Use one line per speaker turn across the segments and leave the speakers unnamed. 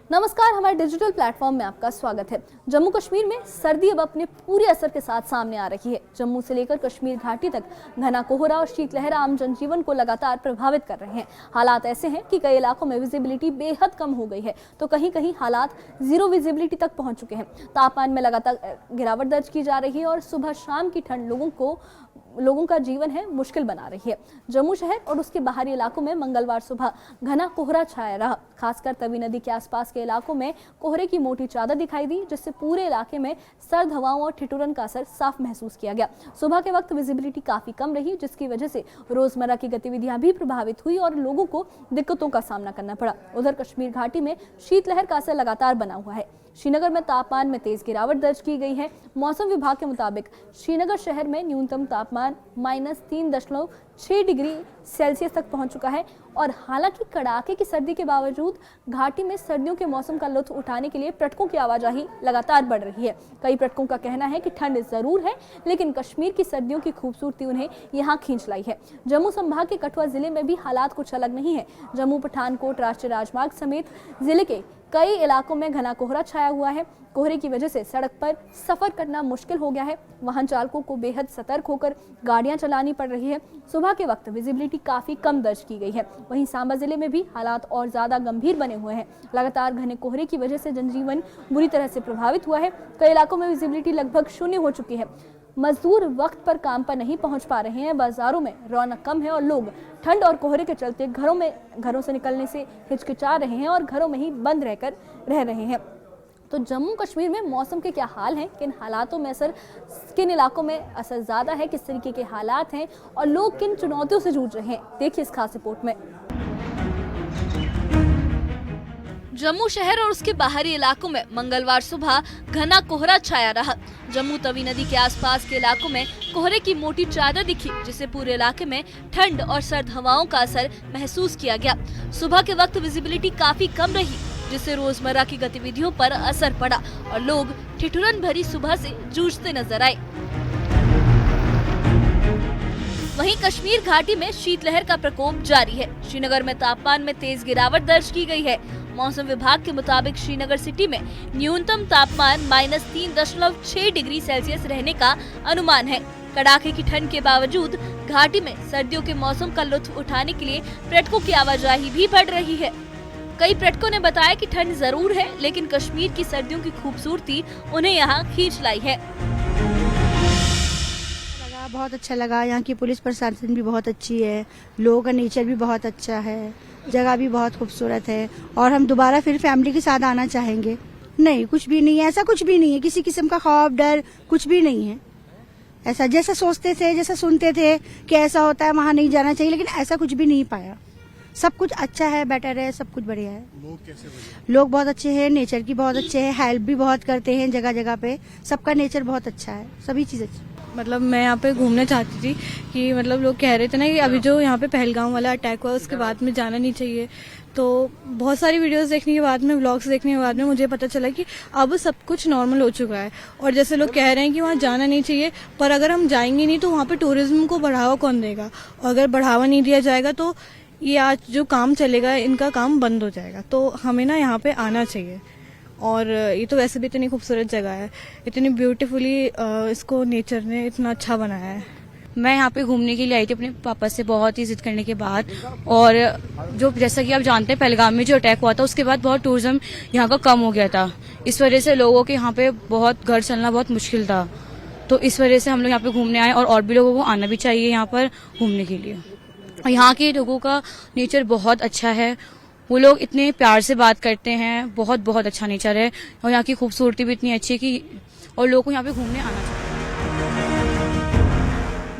नमस्कार, हमारे digital platform में आपका स्वागत है। जम्मू कश्मीर में सर्दी अब अपने पूरे असर के साथ सामने आ रही है। जम्मू से लेकर कश्मीर घाटी तक घना कोहरा और शीतलहर आम जनजीवन को लगातार प्रभावित कर रहे हैं। हालात ऐसे हैं कि कई इलाकों में विजिबिलिटी बेहद कम हो गई है, तो कहीं कहीं हालात जीरो विजिबिलिटी तक पहुंच चुके हैं। तापमान में लगातार गिरावट दर्ज की जा रही है और सुबह शाम की ठंड लोगों का जीवन है मुश्किल बना रही है। जम्मू शहर और उसके बाहरी इलाकों में मंगलवार सुबह घना कोहरा छाया रहा। खासकर तवी नदी के आसपास के इलाकों में कोहरे की मोटी चादर दिखाई दी, जिससे पूरे इलाके में सर्द हवाओं और ठिठुरन का असर साफ महसूस किया गया। सुबह के वक्त विजिबिलिटी काफी कम रही, जिसकी वजह से रोजमर्रा की गतिविधियां भी प्रभावित हुई और लोगों को दिक्कतों का सामना करना पड़ा। उधर कश्मीर घाटी में शीतलहर का असर लगातार बना हुआ है। श्रीनगर में तापमान में तेज गिरावट दर्ज की गई है। मौसम विभाग के मुताबिक श्रीनगर शहर में न्यूनतम तापमान -3.6 डिग्री सेल्सियस तक पहुंच चुका है और हालांकि कड़ाके की सर्दी के बावजूद घाटी में सर्दियों के मौसम का लुत्फ उठाने के लिए पर्यटकों की आवाजाही लगातार बढ़ रही है। कई पर्यटकों का कहना है कि ठंड जरूर है, लेकिन कश्मीर की सर्दियों की खूबसूरती उन्हें यहाँ खींच लाई है। जम्मू संभाग के कठुआ जिले में भी हालात कुछ अलग नहीं है। जम्मू पठानकोट राष्ट्रीय राजमार्ग समेत जिले के कई इलाकों में घना कोहरा छाया हुआ है। कोहरे की वजह से सड़क पर सफर करना मुश्किल हो गया है। वाहन चालकों को बेहद सतर्क होकर गाड़ियां चलानी पड़ रही है। सुबह के वक्त विजिबिलिटी काफी कम दर्ज की गई है। वहीं सांबा जिले में भी हालात और ज्यादा गंभीर बने हुए हैं। लगातार घने कोहरे की वजह से जनजीवन बुरी तरह से प्रभावित हुआ है। कई इलाकों में विजिबिलिटी लगभग शून्य हो चुकी है। मजदूर वक्त पर काम पर नहीं पहुंच पा रहे हैं। बाजारों में रौनक कम है और लोग ठंड और कोहरे के चलते घरों से निकलने से हिचकिचा रहे हैं और घरों में ही बंद रहकर रह रहे हैं। तो जम्मू कश्मीर में मौसम के क्या हाल हैं, किन इलाकों में असर ज्यादा है, किस तरीके के हालात हैं और लोग किन चुनौतियों से जूझ रहे हैं, देखिए इस खास रिपोर्ट में। जम्मू शहर और उसके बाहरी इलाकों में मंगलवार सुबह घना कोहरा छाया रहा। जम्मू तवी नदी के आसपास के इलाकों में कोहरे की मोटी चादर दिखी, जिससे पूरे इलाके में ठंड और सर्द हवाओं का असर महसूस किया गया। सुबह के वक्त विजिबिलिटी काफी कम रही, जिससे रोजमर्रा की गतिविधियों पर असर पड़ा और लोग ठिठुरन भरी सुबह से जूझते नजर आए। वहीं कश्मीर घाटी में शीतलहर का प्रकोप जारी है। श्रीनगर में तापमान में तेज गिरावट दर्ज की गई है। मौसम विभाग के मुताबिक श्रीनगर सिटी में न्यूनतम तापमान -3.6 डिग्री सेल्सियस रहने का अनुमान है। कड़ाके की ठंड के बावजूद घाटी में सर्दियों के मौसम का लुत्फ उठाने के लिए पर्यटकों की आवाजाही भी बढ़ रही है। कई पर्यटकों ने बताया कि ठंड जरूर है, लेकिन कश्मीर की सर्दियों की खूबसूरती उन्हें यहाँ खींच लाई है।
बहुत अच्छा लगा। यहाँ की पुलिस प्रशासन भी बहुत अच्छी है, लोगों का नेचर भी बहुत अच्छा है, जगह भी बहुत खूबसूरत है और हम दोबारा फिर फैमिली के साथ आना चाहेंगे। नहीं, कुछ भी नहीं है, ऐसा कुछ भी नहीं है, किसी किस्म का खौफ डर कुछ भी नहीं है। ऐसा जैसा सोचते थे, जैसा सुनते थे कि ऐसा होता है वहाँ नहीं जाना चाहिए, लेकिन ऐसा कुछ भी नहीं पाया। सब कुछ अच्छा है, बेटर है, सब कुछ बढ़िया है।
लोग कैसे?
लोग बहुत अच्छे हैं, नेचर की बहुत अच्छे हैं, हेल्प भी बहुत करते हैं जगह जगह पे। सबका नेचर बहुत अच्छा है, सभी चीज अच्छी।
मतलब मैं यहाँ पे घूमने चाहती थी कि मतलब लोग कह रहे थे ना कि अभी जो यहाँ पे पहलगाम वाला अटैक हुआ उसके बाद में जाना नहीं चाहिए। तो बहुत सारी वीडियोस देखने के बाद में, व्लॉग्स देखने के बाद में मुझे पता चला कि अब सब कुछ नॉर्मल हो चुका है। और जैसे लोग कह रहे हैं कि वहाँ जाना नहीं चाहिए, पर अगर हम जाएंगे नहीं तो वहाँ पे टूरिज्म को बढ़ावा कौन देगा? और अगर बढ़ावा नहीं दिया जाएगा तो ये आज जो काम चलेगा इनका काम बंद हो जाएगा। तो हमें ना यहाँ पे आना चाहिए। और ये तो वैसे भी इतनी खूबसूरत जगह है, इतनी ब्यूटीफुली इसको नेचर ने इतना अच्छा बनाया है।
मैं यहाँ पे घूमने के लिए आई थी अपने पापा से बहुत ही जिद करने के बाद। और जो जैसा कि आप जानते हैं पहलगाम में जो अटैक हुआ था उसके बाद बहुत टूरिज्म यहाँ का कम हो गया था। इस वजह से लोगों के यहाँ पे बहुत घर चलना बहुत मुश्किल था। तो इस वजह से हम लोग यहाँ पे घूमने आए और भी लोगों को आना भी चाहिए यहाँ पर घूमने के लिए। और यहाँ के लोगों का नेचर बहुत अच्छा है, वो लोग इतने प्यार से बात करते हैं, बहुत बहुत अच्छा नेचर है। और यहाँ की खूबसूरती भी इतनी अच्छी है कि और लोगों को यहाँ पे घूमने आना चाहिए।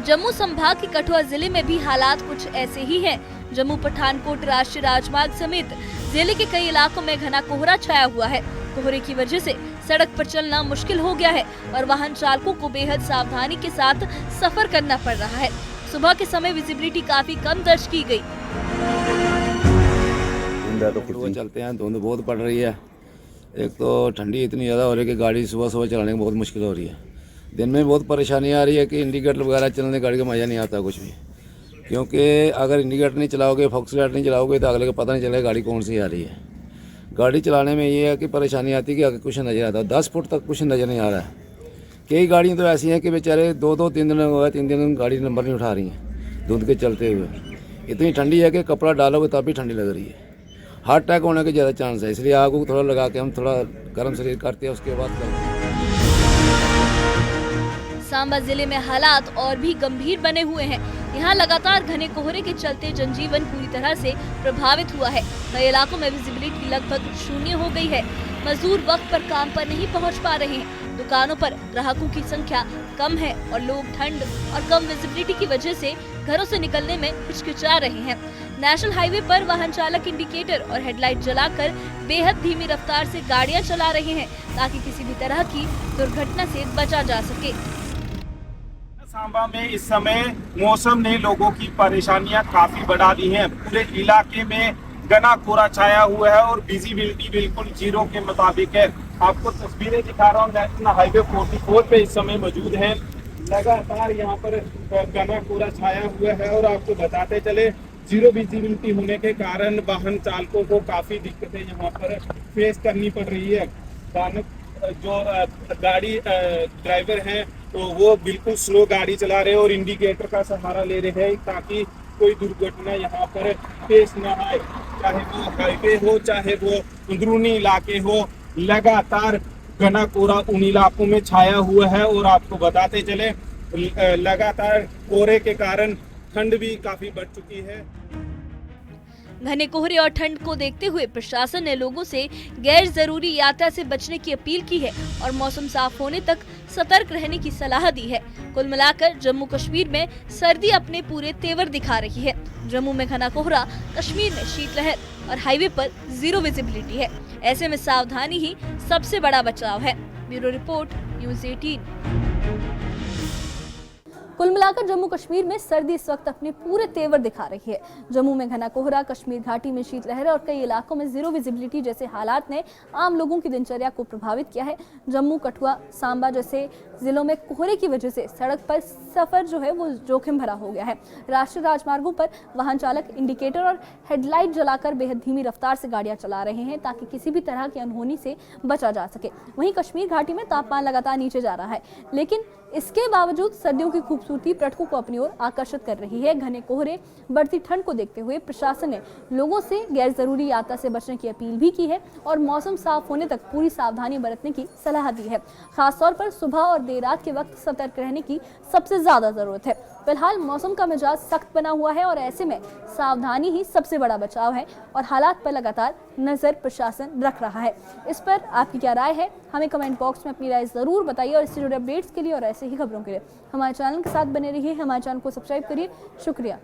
जम्मू संभाग के कठुआ जिले में भी हालात कुछ ऐसे ही हैं। जम्मू पठानकोट राष्ट्रीय राजमार्ग समेत जिले के कई इलाकों में घना कोहरा छाया हुआ है। कोहरे की वजह से सड़क पर चलना मुश्किल हो गया है और वाहन चालकों को बेहद सावधानी के साथ सफर करना पड़ रहा है। सुबह के समय विजिबिलिटी काफी कम दर्ज की गई।
तो चलते हैं, धुंध बहुत पड़ रही है। एक तो ठंडी इतनी ज़्यादा हो रही है कि गाड़ी सुबह सुबह चलाने में बहुत मुश्किल हो रही है। दिन में बहुत परेशानी आ रही है कि इंडिकेटर वगैरह चलने गाड़ी का मज़ा नहीं आता कुछ भी, क्योंकि अगर इंडिकेटर नहीं चलाओगे, फॉक्स लाइट नहीं चलाओगे तो अगले को पता नहीं चलेगा गाड़ी कौन सी आ रही है। गाड़ी चलाने में ये है कि परेशानी आती है कि आगे कुछ नज़र आता है, 10 फुट तक कुछ नज़र नहीं आ रहा है। कई गाड़ियाँ तो ऐसी हैं कि बेचारे 2-2 3 दिन हुआ, 3 दिन गाड़ी नंबर नहीं उठा रही हैं धुंध के चलते हुए। इतनी ठंडी है कि कपड़ा डालोगे तब भी ठंडी लग रही है। हार्ट अटैक होने के ज़्यादा चांस है, इसलिए आग को थोड़ा लगा के हम थोड़ा गर्म शरीर करते हैं, उसके बाद करते हैं।
सांबा जिले में हालात और भी गंभीर बने हुए हैं। यहाँ लगातार घने कोहरे के चलते जनजीवन पूरी तरह से प्रभावित हुआ है। कई इलाकों में विजिबिलिटी लगभग शून्य हो गई है। मजदूर वक्त पर काम पर नहीं पहुँच पा रहे हैं। दुकानों पर ग्राहकों की संख्या कम है और लोग ठंड और कम विजिबिलिटी की वजह से घरों से निकलने में हिचकिचा रहे हैं। नेशनल हाईवे पर वाहन चालक इंडिकेटर और हेडलाइट जलाकर बेहद धीमी रफ्तार से गाड़ियां चला रहे हैं ताकि किसी भी तरह की दुर्घटना से बचा जा सके।
सांबा में इस समय मौसम ने लोगों की परेशानियां काफी बढ़ा दी हैं। पूरे इलाके में घना कोहरा छाया हुआ है और विजिबिलिटी बिल्कुल जीरो के मुताबिक है। आपको तस्वीरें दिखा रहा हूँ, नेशनल हाईवे 44 पे इस समय मौजूद है। लगातार यहाँ पर घना कोहरा छाया हुआ है और आपको बताते चले जीरो विजिबिलिटी होने के कारण वाहन चालकों को काफी दिक्कतें यहाँ पर फेस करनी पड़ रही है। जो गाड़ी ड्राइवर हैं तो वो बिल्कुल स्लो गाड़ी चला रहे हैं और इंडिकेटर का सहारा ले रहे हैं ताकि कोई दुर्घटना यहाँ पर पेश न आए, चाहे वो हाईवे हो चाहे वो अंदरूनी इलाके हो। लगातार घना कोहरा उन इलाकों में छाया हुआ है और आपको बताते चले लगातार कोहरे के कारण ठंड भी काफी बढ़ चुकी है।
घने कोहरे और ठंड को देखते हुए प्रशासन ने लोगों से गैर जरूरी यात्रा से बचने की अपील की है और मौसम साफ होने तक सतर्क रहने की सलाह दी है। कुल मिलाकर जम्मू कश्मीर में सर्दी अपने पूरे तेवर दिखा रही है। जम्मू में घना कोहरा, कश्मीर में शीतलहर और हाईवे पर जीरो विजिबिलिटी है। ऐसे में सावधानी ही सबसे बड़ा बचाव है। Bureau report, news 18। कुल मिलाकर जम्मू कश्मीर में सर्दी इस वक्त अपने पूरे तेवर दिखा रही है। जम्मू में घना कोहरा, कश्मीर घाटी में शीतलहर और कई इलाकों में जीरो विजिबिलिटी जैसे हालात ने आम लोगों की दिनचर्या को प्रभावित किया है। जम्मू, कठुआ, सांबा जैसे जिलों में कोहरे की वजह से सड़क पर सफर जो है वो जोखिम भरा हो गया है। राष्ट्रीय राजमार्गों पर वाहन चालक इंडिकेटर और हेडलाइट जलाकर बेहद धीमी रफ्तार से गाड़ियां चला रहे हैं ताकि किसी भी तरह की अनहोनी से बचा जा सके। वहीं कश्मीर घाटी में तापमान लगातार नीचे जा रहा है, लेकिन इसके बावजूद सर्दियों की खूबसूरती पर्यटकों को अपनी ओर आकर्षित कर रही है। घने कोहरे, बढ़ती ठंड को देखते हुए प्रशासन ने लोगों से गैर जरूरी यात्रा से बचने की अपील भी की है और मौसम साफ होने तक पूरी सावधानी बरतने की सलाह दी है। खासतौर पर सुबह और देर रात के वक्त सतर्क रहने की सबसे ज्यादा जरूरत है। फिलहाल मौसम का मिजाज सख्त बना हुआ है और ऐसे में सावधानी ही सबसे बड़ा बचाव है और हालात पर लगातार नजर प्रशासन रख रहा है। इस पर आपकी क्या राय है, हमें कमेंट बॉक्स में अपनी राय जरूर बताइए और इससे जुड़े अपडेट्स के लिए और ऐसे ही खबरों के लिए हमारे चैनल के साथ बने रहिए। हमारे चैनल को सब्सक्राइब करिए। शुक्रिया।